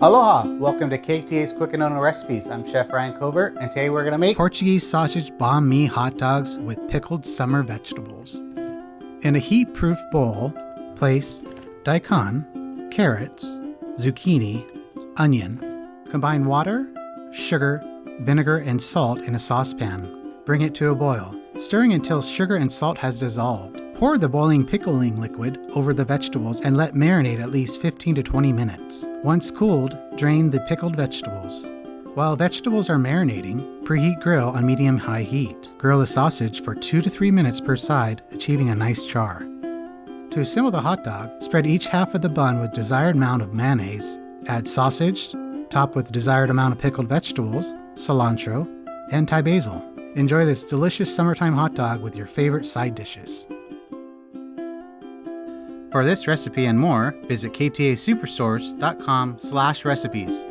Aloha! Welcome to KTA's Cooking on Recipes. I'm Chef Ryan Covert, and today we're going to make Portuguese sausage banh mi hot dogs with pickled summer vegetables. In a heat-proof bowl, place daikon, carrots, zucchini, onion. Combine water, sugar, vinegar, and salt in a saucepan. Bring it to a boil, stirring until sugar and salt has dissolved. Pour the boiling pickling liquid over the vegetables and let marinate at least 15 to 20 minutes. Once cooled, drain the pickled vegetables. While vegetables are marinating, preheat grill on medium-high heat. Grill the sausage for 2 to 3 minutes per side, achieving a nice char. To assemble the hot dog, spread each half of the bun with desired amount of mayonnaise. Add sausage, top with desired amount of pickled vegetables, cilantro, and Thai basil. Enjoy this delicious summertime hot dog with your favorite side dishes. For this recipe and more, visit ktasuperstores.com/recipes.